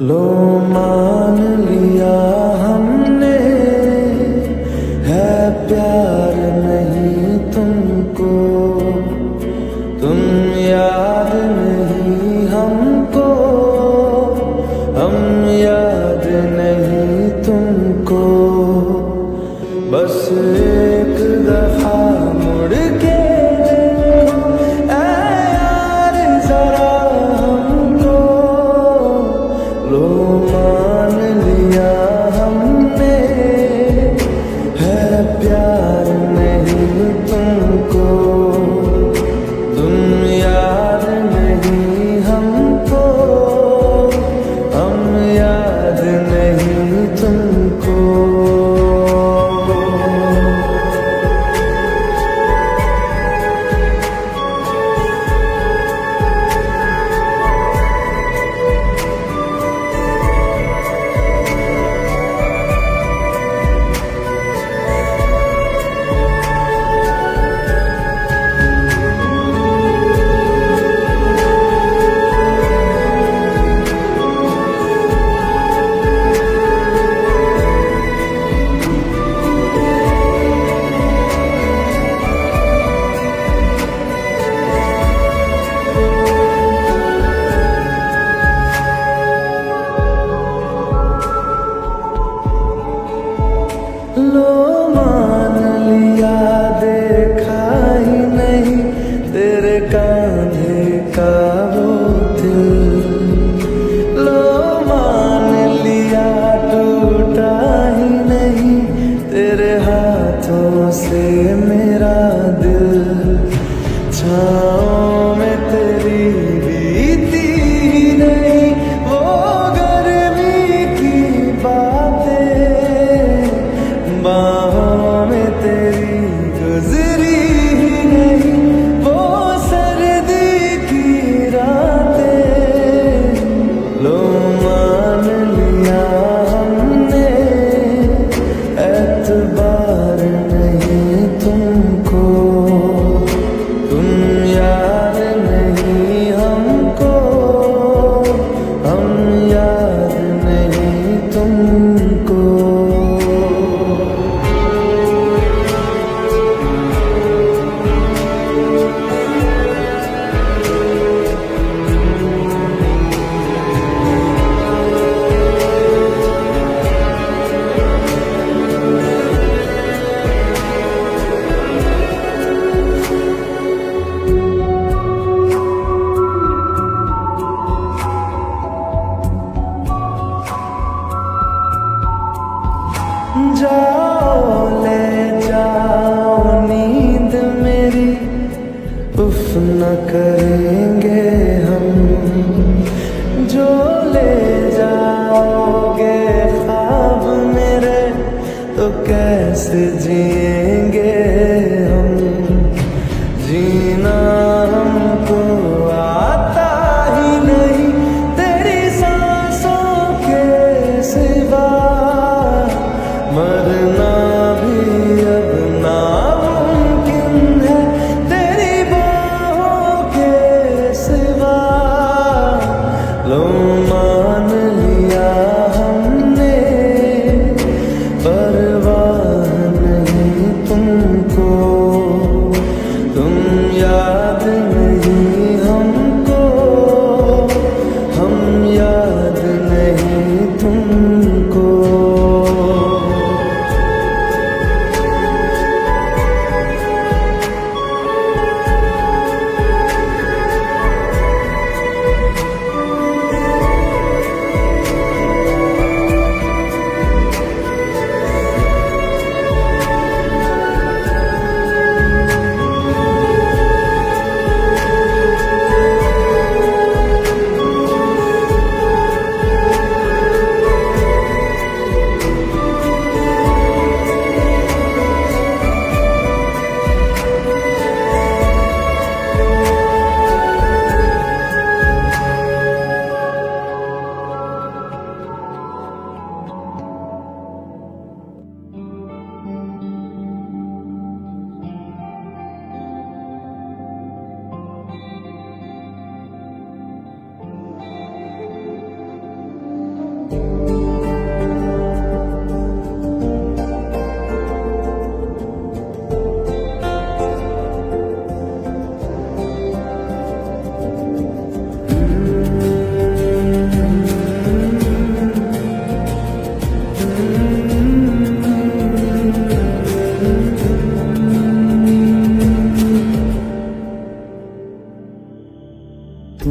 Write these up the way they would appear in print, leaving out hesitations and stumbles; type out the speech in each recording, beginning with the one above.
लो मान लिया हमने है प्यार नहीं तुमको, तुम याद नहीं हमको, हम याद नहीं तुमको। बस एक दफा मुड़ के देखो ऐ यार जरा हमको, लो मान लिया हमने है प्यार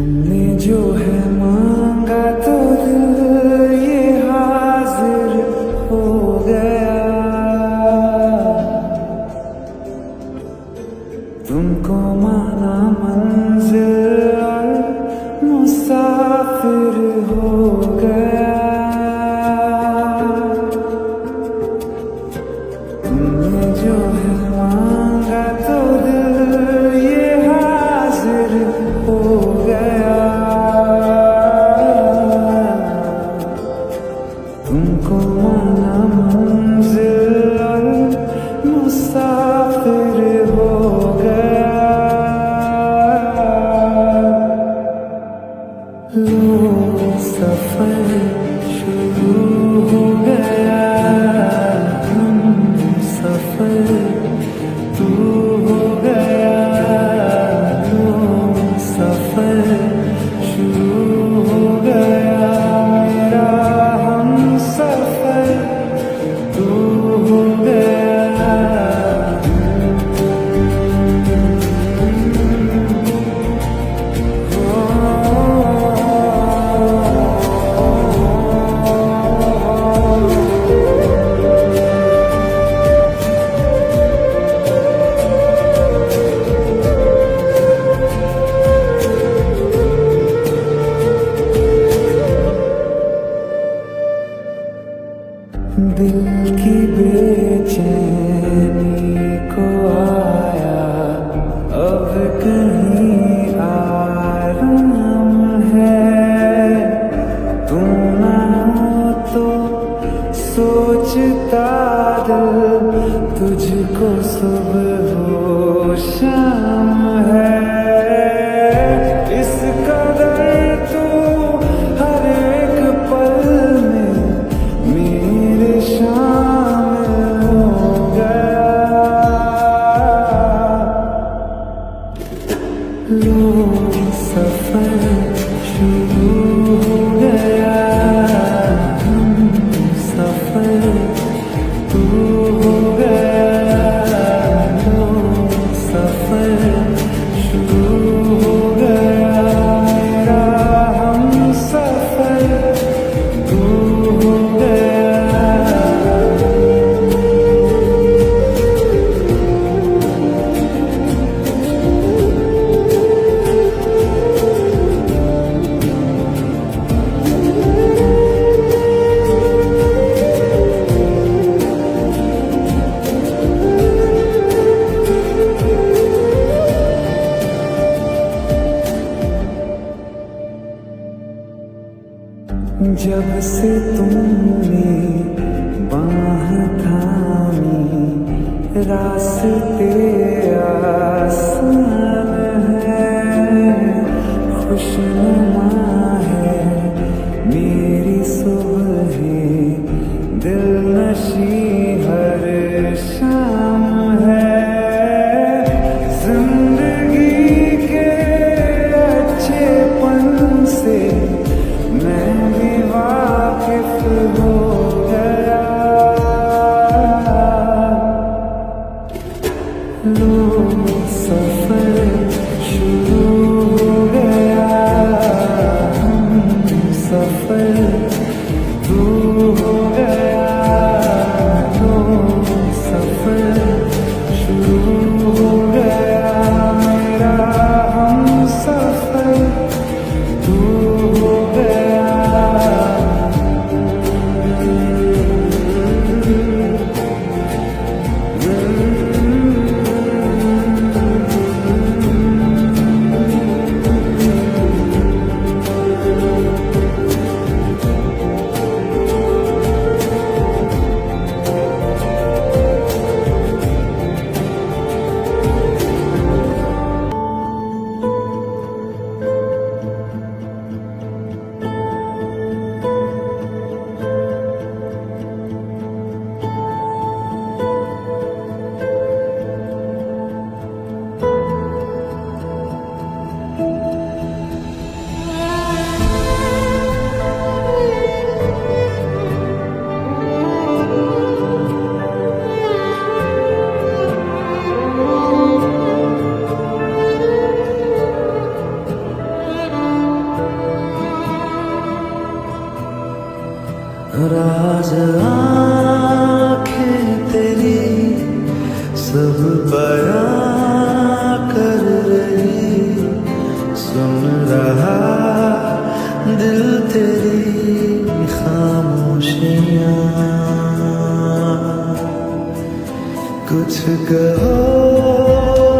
तुमने जो है मांगा तो दिल ये हाजिर हो गया। तुमको माना मंजिल और मुसाफिर हो गया। तुमने जो है मांगा तो दिल ये हाजिर हो गया। तुमको माना मंजिल और मुसाफिर हो गया। लो सफर शुरू हो गया। सफर तू हो गया। लो सफर शुरू हो गया। मेरा हम सफर तू हो गया। दिल की बेचैनी को आया अब कहीं आराम है। तू ना हो तो सोचता दिल तुझको सुबह हो शाम है। इस कदर तू हर एक पल में मेरे शामिल हो गया। लो सफर शुरू हो गया। सफर तू हो गया। लो सफर शुरू हो गया। मेरा हम सफर तू हो गया। जब से तुमने बाह थामी रास्ते आसान है। खुशनुमा है मेरी सुबह दिलनशी हर शाम है। जिंदगी के अच्छेपन से मैं भी वाकिफ हो गया। लो सफर शुरू हो गया। सफर तू हो गया। राज आँखें तेरी सब बयां कर रही, सुन रहा दिल तेरी खामोशियाँ। कुछ कहो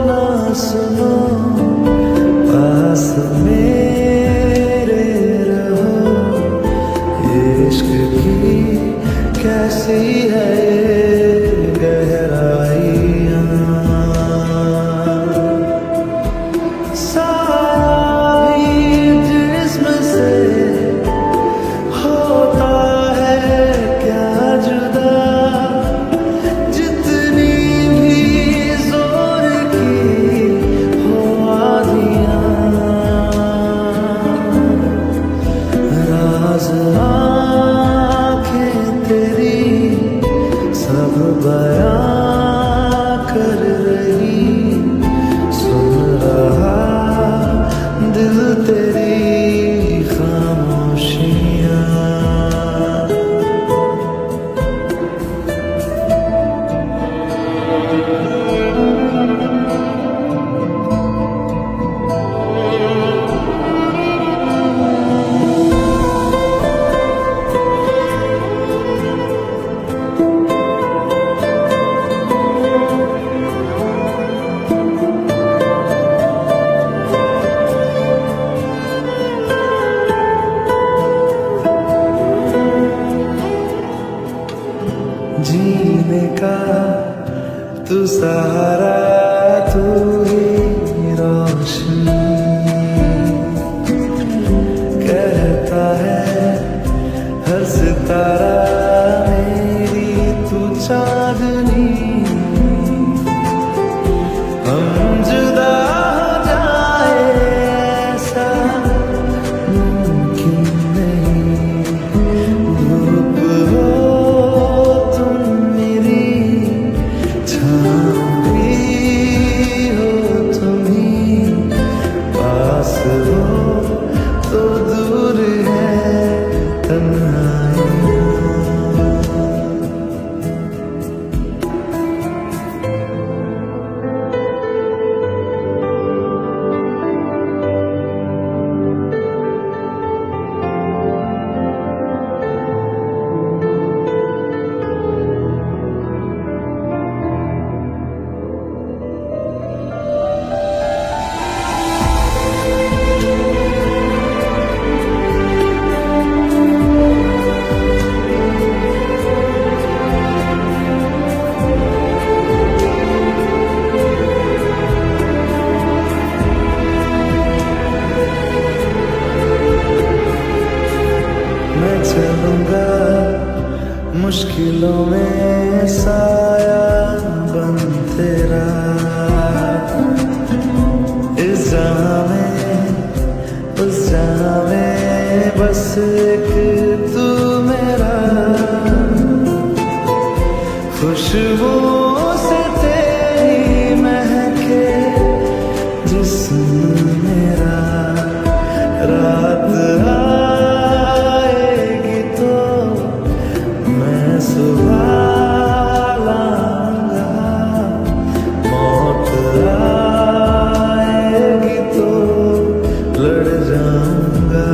ना सुनो, पास मेरे रहो, इश्क की कैसी है ये गहराइयाँ। सारा ही जिस्म से होता है क्या जुदा, जितनी भी जोर की हो आँधियाँ। राज आँखें तेरी सब बयां कर रही, सुन रहा दिल तेरी खामोशियाँ। जीने का तू सहारा, तू ही रोशनी, कहता है हर सितारा मेरी तू चांदनी। हम जुदा हो जाए ऐसा मुमकिन नहीं, धूप हो तो दूर है तन्हाइयाँ। मैं चलूंगा मुश्किलों में साया बन तेरा, इस जहां में उस जहां में बस एक तू मेरा। खुशबू से तेरी महके जिस्म मेरा, रात आएगी तो मैं सुबह लाऊंगा, मौत आएगी तो लड़ जाऊंगा।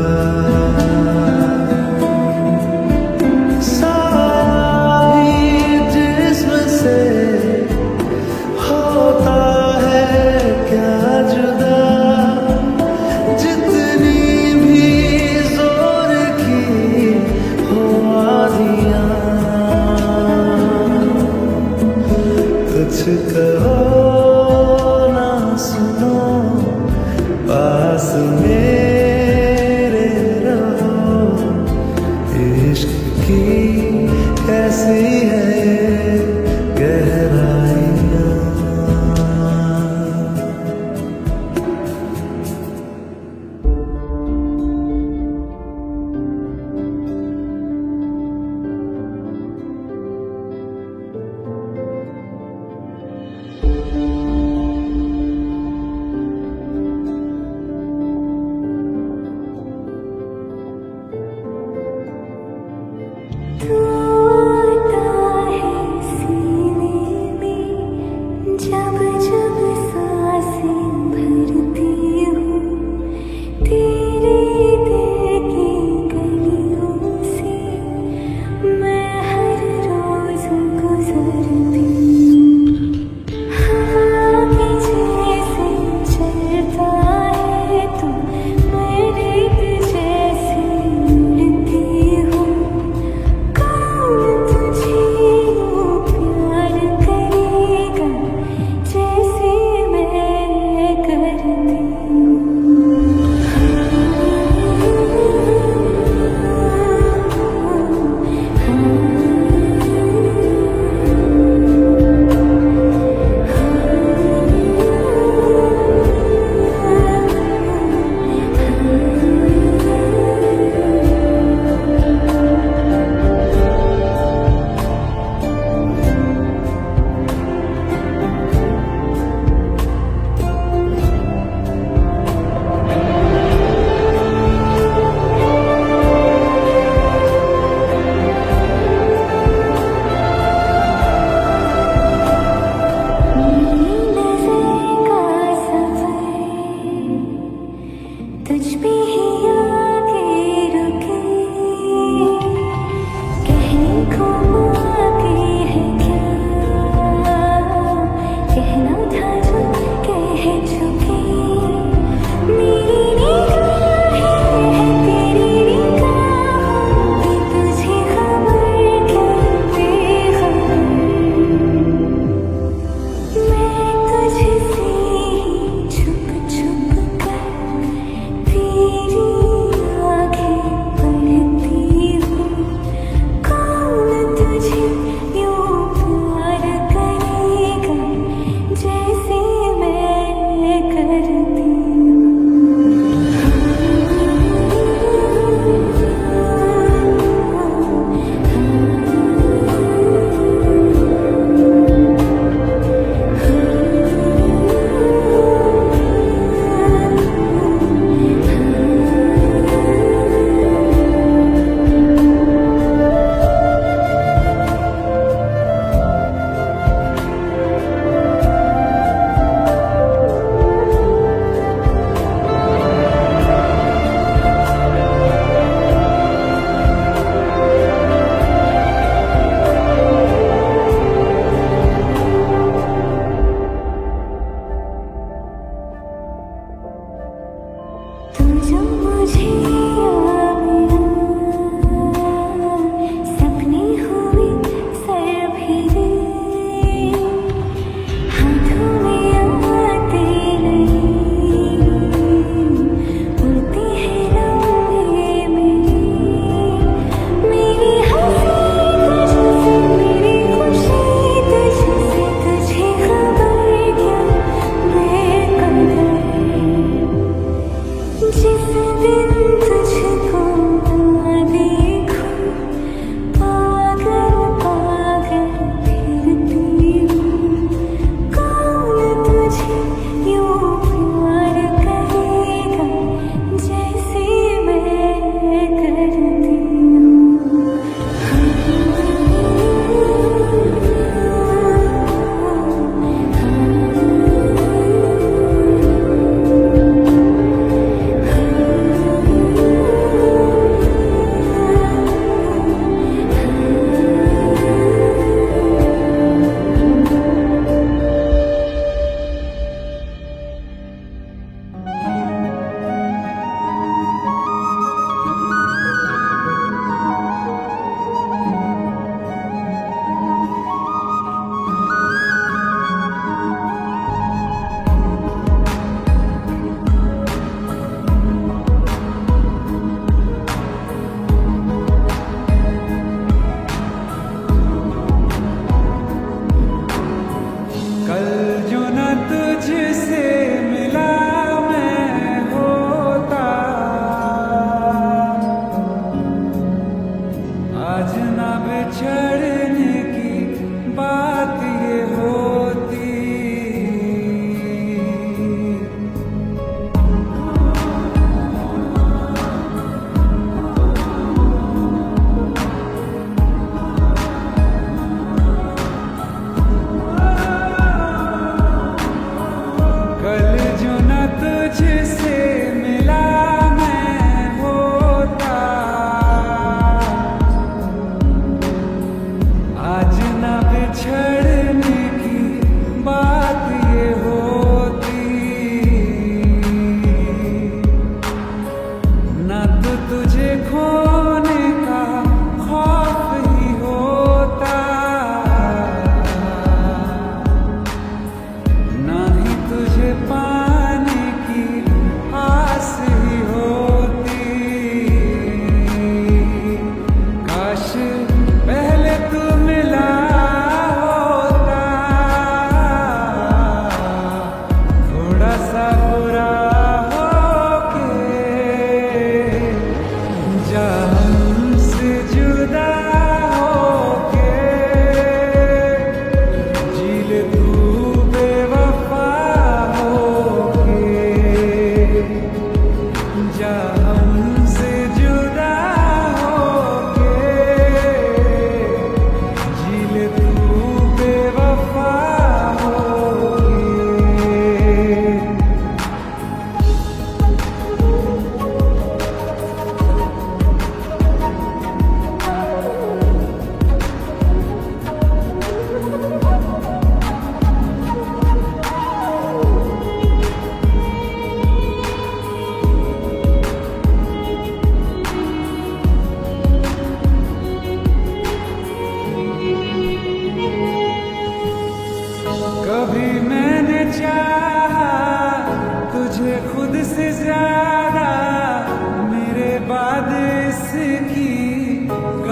सारा ही जिस्म से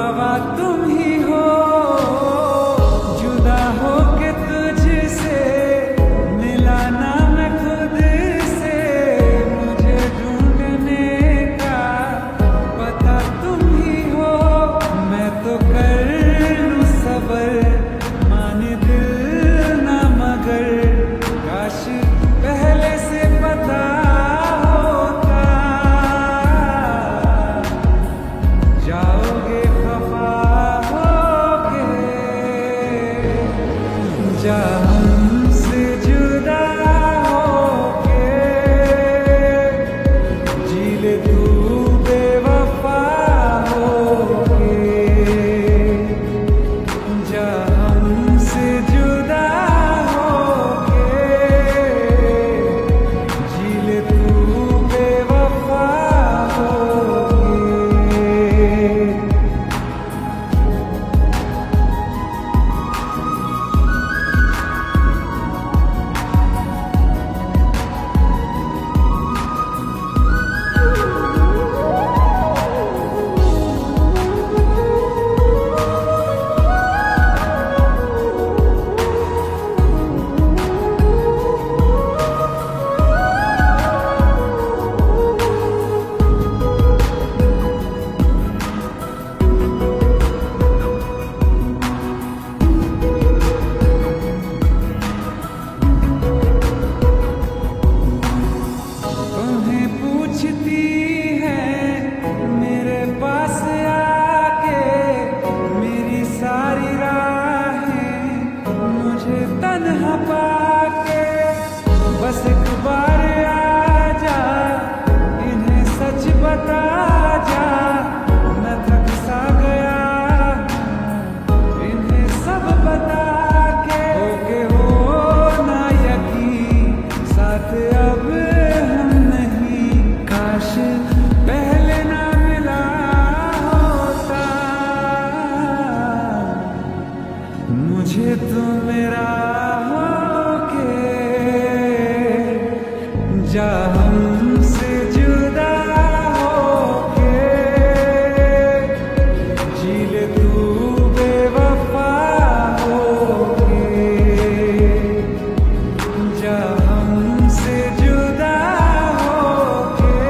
हवा तुम ही हो, जुदा हो के तुझसे मिला ना मैं खुद से, मुझे ढूंढने का पता तुम ही हो। मैं तो कर लूं सबर, माने दिल ना मगर, काश पहले से पता होता। जाओगे खफा होके, जा हमसे जुदा होके, जी ले तू बेवफा होके, जा हमसे जुदा होके, जी ले तू बेवफा होके। तुम्हें पूछती है मेरे पास आके, मेरी सारी राहें मुझे तन्हा पाके, बस एक बार आ जा, इन्हें सच बता जा, मैं थक सा गया इन्हें सब बता के। होके हो ना यकीन, साथ अब हम नहीं, काश पहले ना मिला होता। मुझे तो मेरा होके, जा हमसे जुदा होके, जी ले तू बेवफा होके, जा हमसे जुदा होके,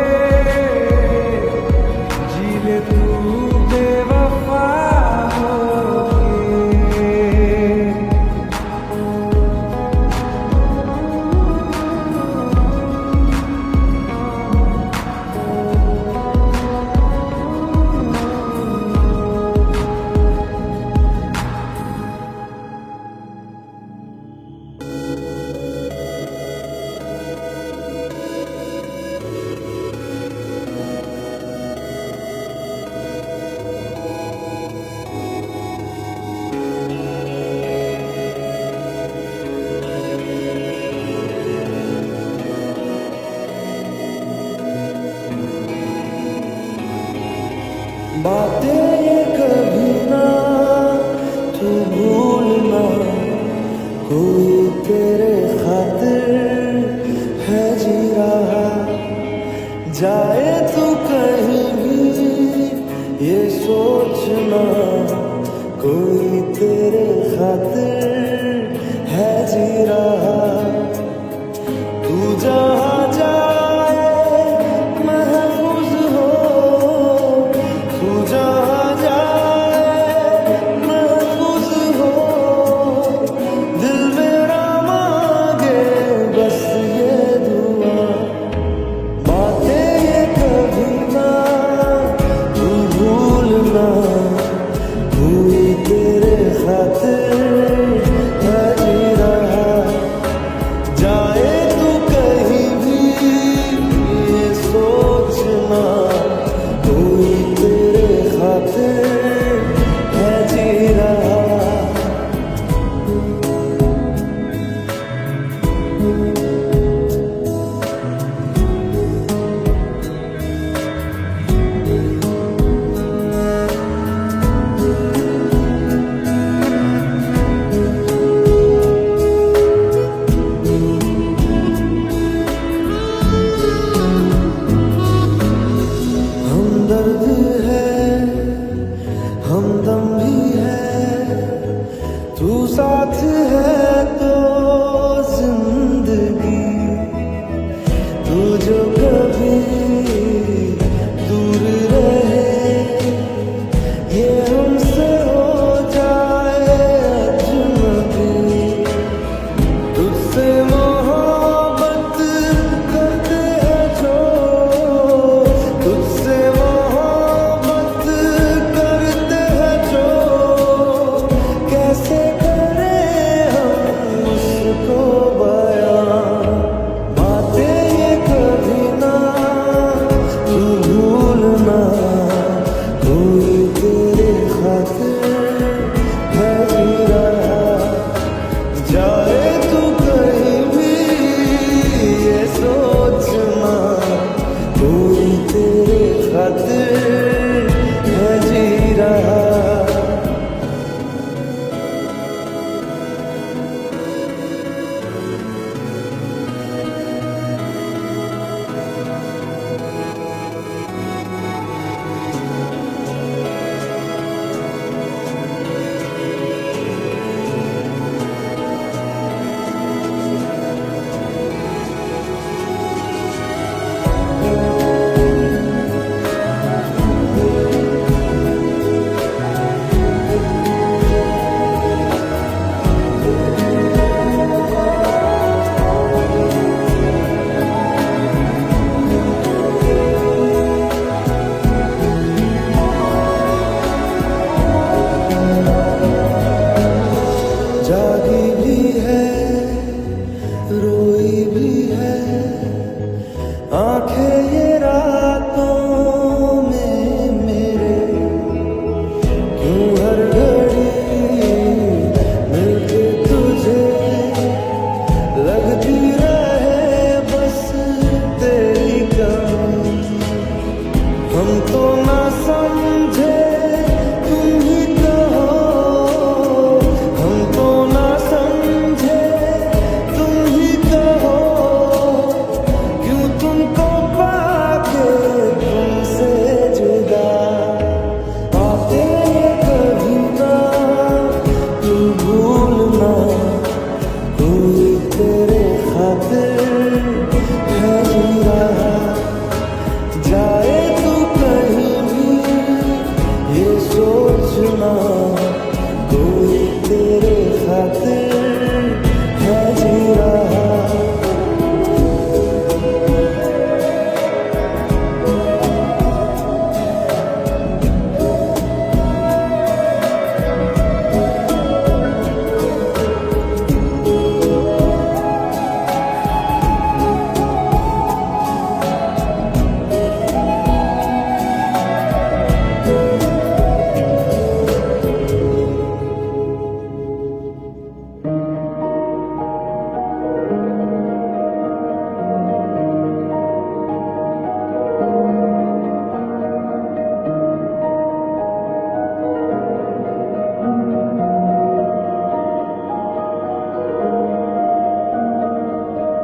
जी ले तू बेवफा होके। बातें ये कभी ना तू भूलना, कोई तेरे खातिर है जी रहा, जाए तू कहीं भी ये सोचना, कोई तेरे खातिर है जी रहा। तू जहाँ जाए महफूज हो, तू जहाँ जाए महफूज हो, दिल मेरा मांगे बस ये दुआ। बातें ये कभी ना तू भूलना, हुई तेरे खातिर ना कोई तेरे खातिर है जी रहा। जाए तू कहीं भी ये सोचना कोई तेरे खातिर है जी रहा। जागी भी है रोई भी है आंखें ये रातों में मेरे, क्यों हर घड़ी मिलके तुझे लगती रहे बस तेरी कमी। हम तो ना समझे तुम ही तो हो, हम तो ना समझे तुम ही तो हो, क्यों तुमको पाके तुमसे जुदा आते कभी ना तू भूलना कोई तेरे खातिर है जी रहा। जाए तू कहीं भी ये सोचना कोई तेरे खातिर है जी रहा।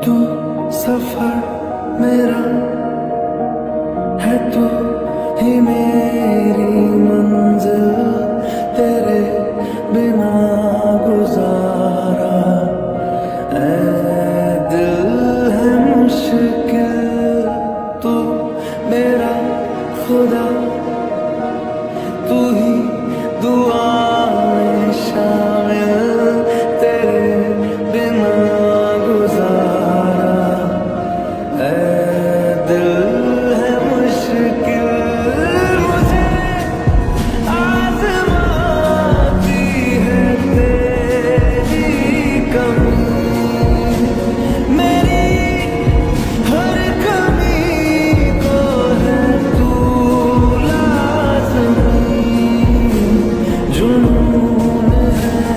तू सफर मेरा है, तू ही मेरी मंजिल, तेरे बिना गुजारा ऐ दिल है मुश्किल। तू मेरा खुदा, तू ही दुआ में शामिल, तेरे बिना गुजारा ऐ दिल है मुश्किल। मुझे आज़माती है तेरी कमी, मेरी हर कमी को है तू लाज़मी। जुनून है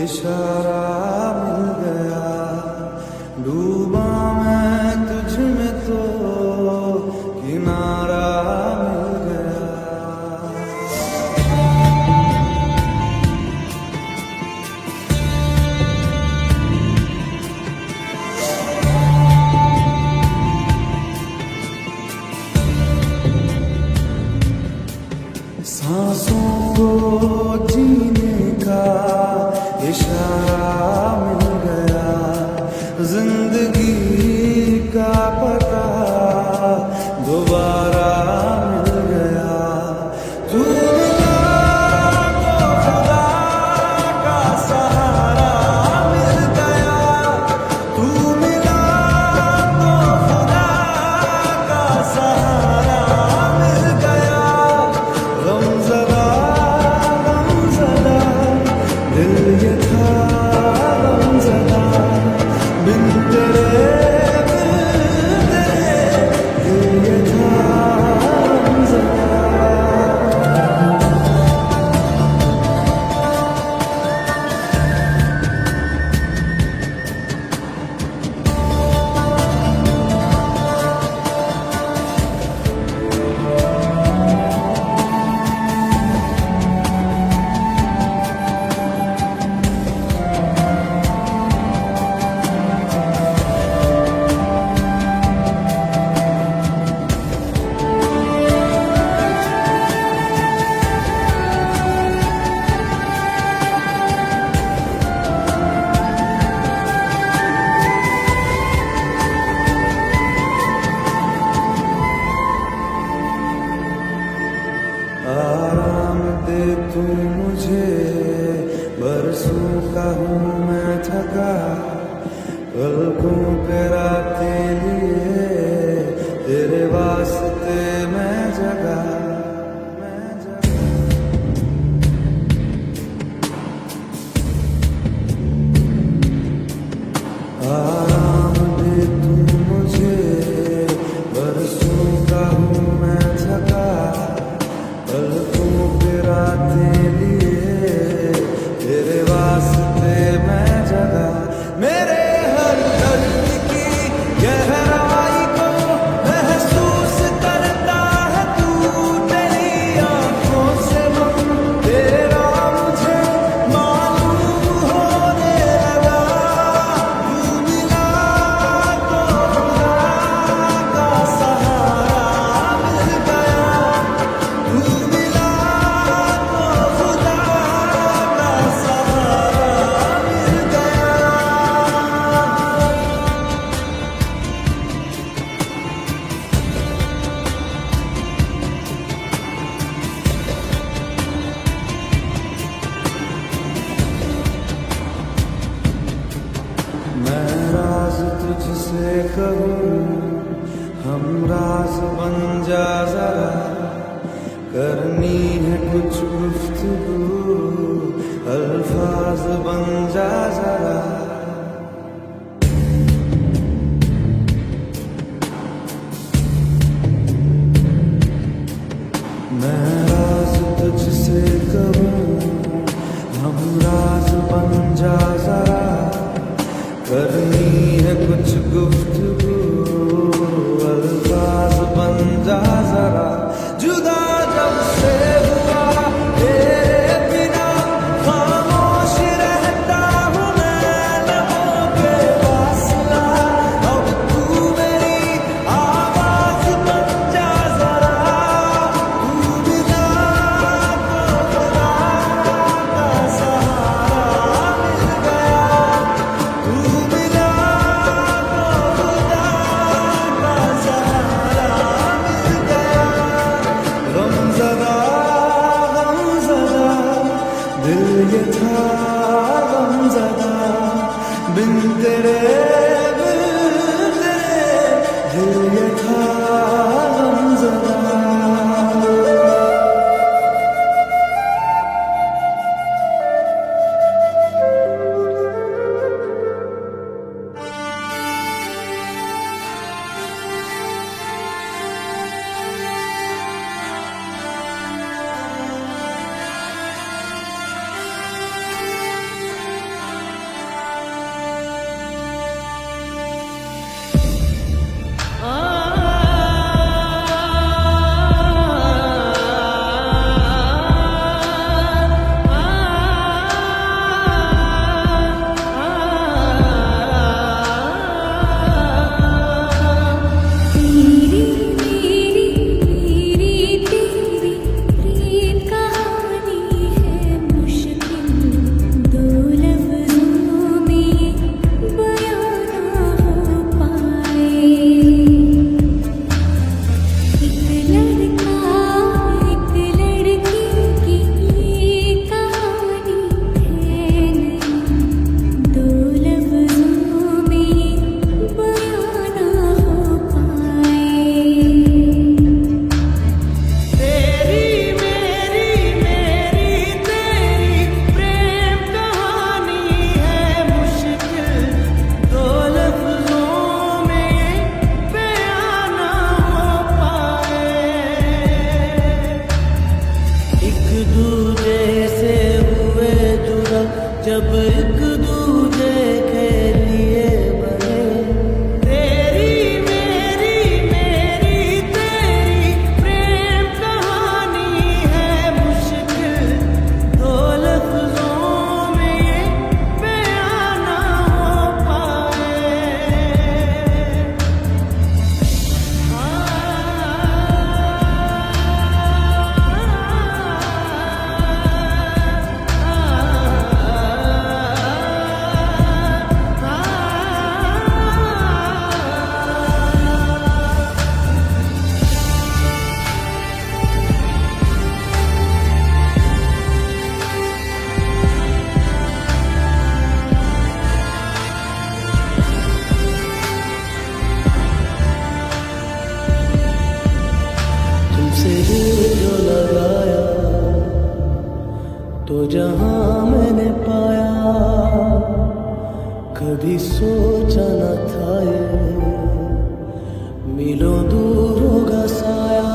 इशारा मिल गया, डूबा मैं तुझ में तो किनारा मिल गया। सांसों को जीने का इशारा मिल गया, जिंदगी का पता दोबारा मिल गया। तू मिला तो खुदा का सहारा मिल गया, तू मिला तो खुदा का सहारा मिल गया। गमज़दा गमज़दा दिल ये था गमज़दा, बिन तेरे दिल ये था गमज़दा। आराम दे तू मुझे, बरसों का हूँ मैं थका, पलकों पे रातें लिए तेरे वास्ते मैं जगा, मैं जगा। आराम दे तू मुझे, बरसों का हूँ मैं थका, पलकों पे रातें लिए तेरे वास्ते मैं जगा। मेरे हर दर्द की गहराई को महसूस करता है तू, तेरी आंखों से हम तेरा मुझे मालूम होने लगा। तू मिला तो खुदा का सहारा मिल गया, तू मिला तो खुदा का सहारा मिल गया। मैं राज तुझसे कहूँ, हम राज बन जा जरा, करनी है कुछ गुफ्तगू, अल्फाज बन जा जरा। मैं राज तुझसे कहूँ, हम राज बन जा जरा, करनी है कुछ गुफ्तगू, अल्फाज बन जा जरा। जुदा जब से हुआ तेरे बिना, खामोश रहता हूँ मैं लबों पे वास्ता, अब तू मेरी आवाज़ बन जा जरा। तू मिला तो खुदा का सहारा मिल गया, तू मिला तो खुदा का सहारा मिल गया। गमज़दा गमज़दा दिल ये था गमज़दा, बिन तेरे दिल ये था गमज़दा। जब एक दूजे के लिए बने। तेरी मेरी मेरी तेरी प्रेम कहानी है मुश्किल, दो लफ्जों में ये बयां ना हो पाए। तुमसे जो लगाया तो जहां मैंने पाया, कभी सोचा न था ये मीलों दूर होगा साया।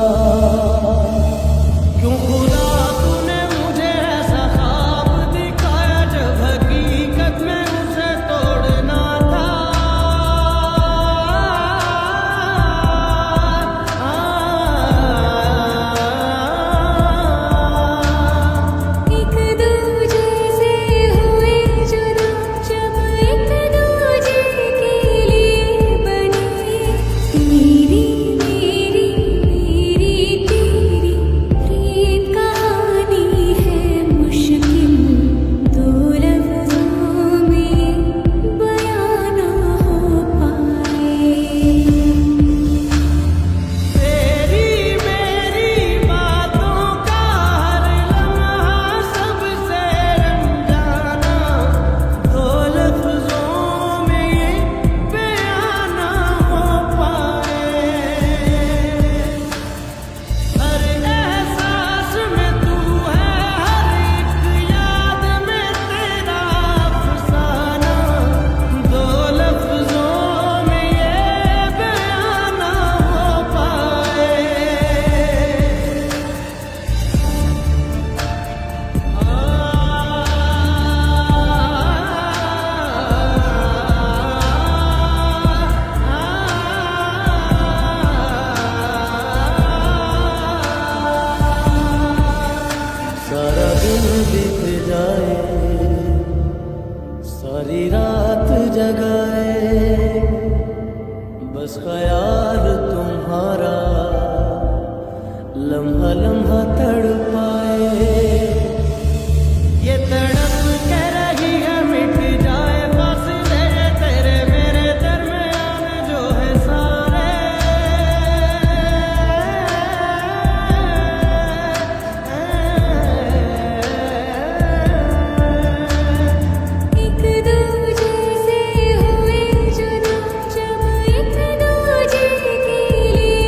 क्यों खुदा तूने मुझे ऐसा ख्वाब दिखाया, जब हकीकत में उसे तोड़ना था। एक दूजे से हुए जुदा, जब एक दूजे के लिए बने। तेरी मेरी मेरी तेरी प्रेम कहानी है मुश्किल, दो लफ्जों में बयां ना हो पाए। तेरी मेरी बातों का हर लम्हा सबसे रंजाना, दो लफ्जों में ये बयां ना हो पाए। हर एहसास में तू है, हर एक याद में तेरा अफसाना, दो लफ्जों में ये बयां ना हो पाए। सारा दिन बीत जाए, सारी रात जगाए, बस ख्याल तुम्हारा लम्हा लम्हा तड़पाए। ये तड़प के रही है मिट जाए फासले, तेरे मेरे दरमियान जो है सारे। एक दूजे से हुए जुदा, जब एक दूजे के लिए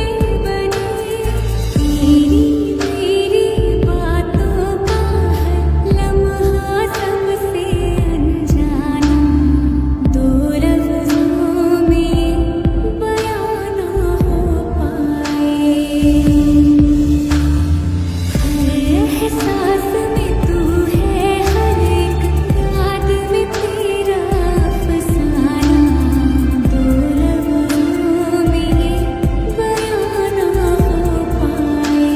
बने। तेरी मेरी बातों का हर लम्हा सबसे अनजाना, दो लफ्जों में बयां ना हो पाए। हर एहसास में तू है, हर एक याद में तेरा अफसाना, दो लफ्जों में बयां ना हो पाए।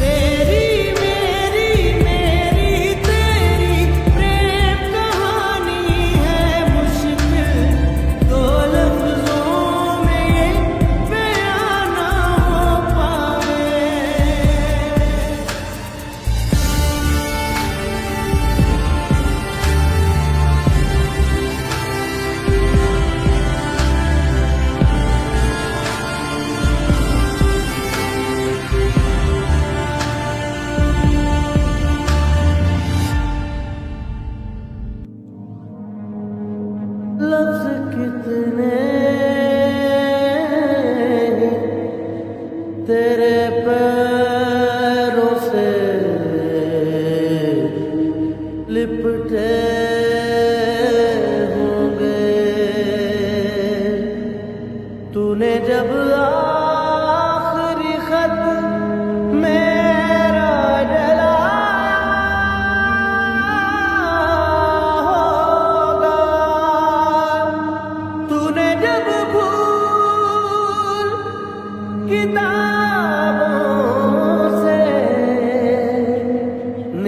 तेरी मेरी मेरी तेरी प्रेम कहानी है मुश्किल, दो लफ्जों में ये बयां ना हो पाए। लफ्ज कितने तेरे पैरों से लिपटे होंगे, तूने जब आखिरी खत मेरा जलाया,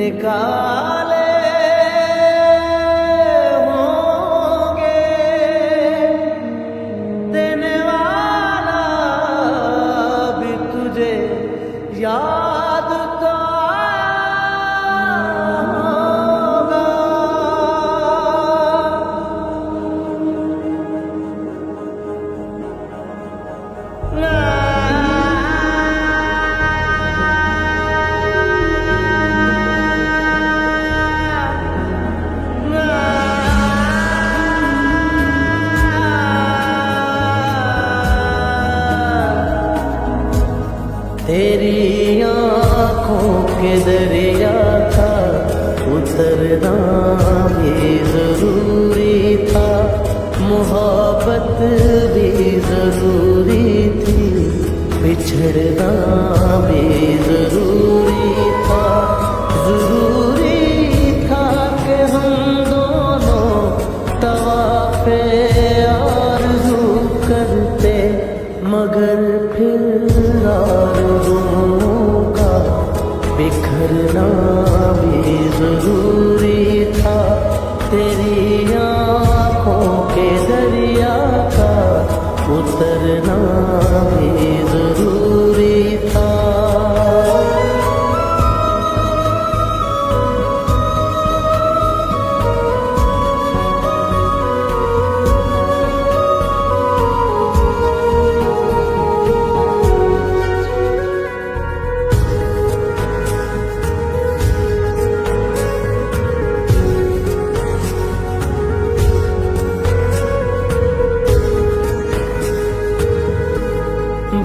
निकाले होंगे, देने वाला भी तुझे याद तो होगा। तेरी आँखों के दरिया का उतरना भी जरूरी था, मोहब्बत भी जरूरी थी, बिछड़ना भी जरूरी था। जरूरी था कि हम दोनों तवाफ़े आरज़ू करते, मगर फिर आरज़ुओं का बिखरना भी जरूरी था। तेरी आँखों के दरिया का उतरना भी जरूरी था।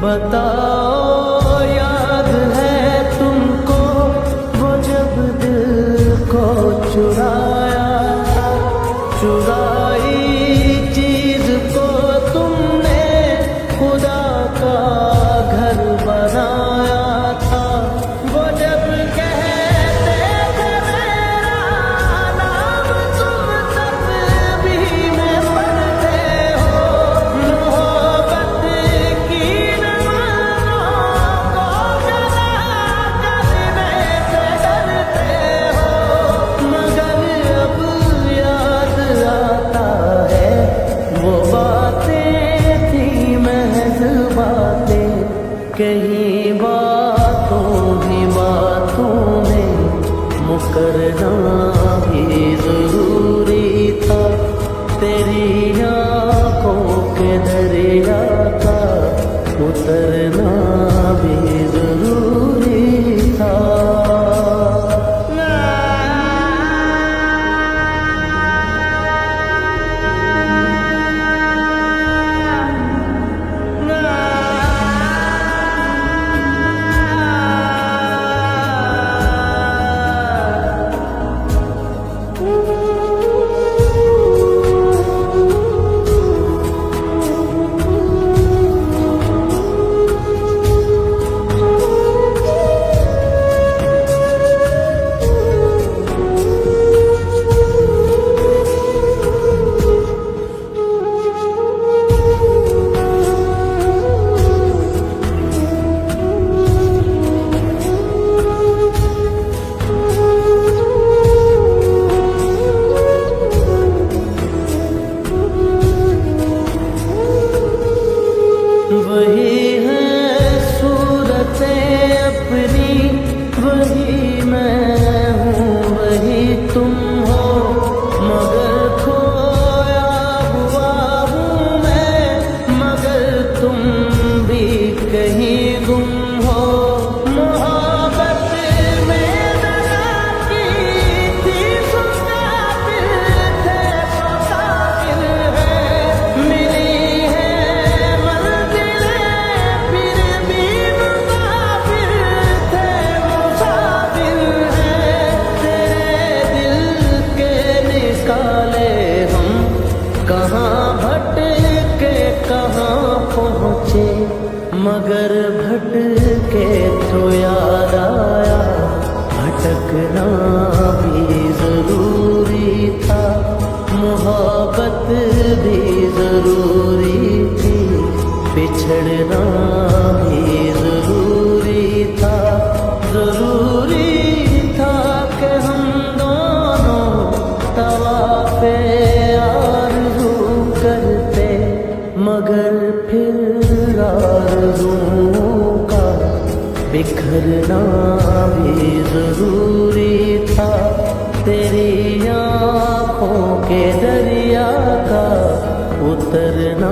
बताओ याद है तुमको वो जब दिल को चुराया था, चुराई चीज को तुमने खुदा का घर बनाया था। वो जब कहते थे मेरा नाम तुम तस्बीह में पढ़ते हो, मोहब्बत की कहीं बातों ही बातों में मुकरना भी जरूरी था। तेरी आँखों के दरिया का उतरना भी जरूरी था। वही है सूरतें अपनी, वही मैं हूँ वही तुम हो, मगर खोया हुआ हूँ मैं, मगर तुम भी कहीं गुम हो। मोहब्बत में जरा की थी मुसाफिर थे, मुसाफिर है मिली है मगर भटके तो याद आया, भटकना भी जरूरी था, मोहब्बत भी जरूरी थी, बिछड़ना भी जरूरी था। जरूरी था कि ठहरना भी जरूरी था, तेरी आँखों के दरिया का उतरना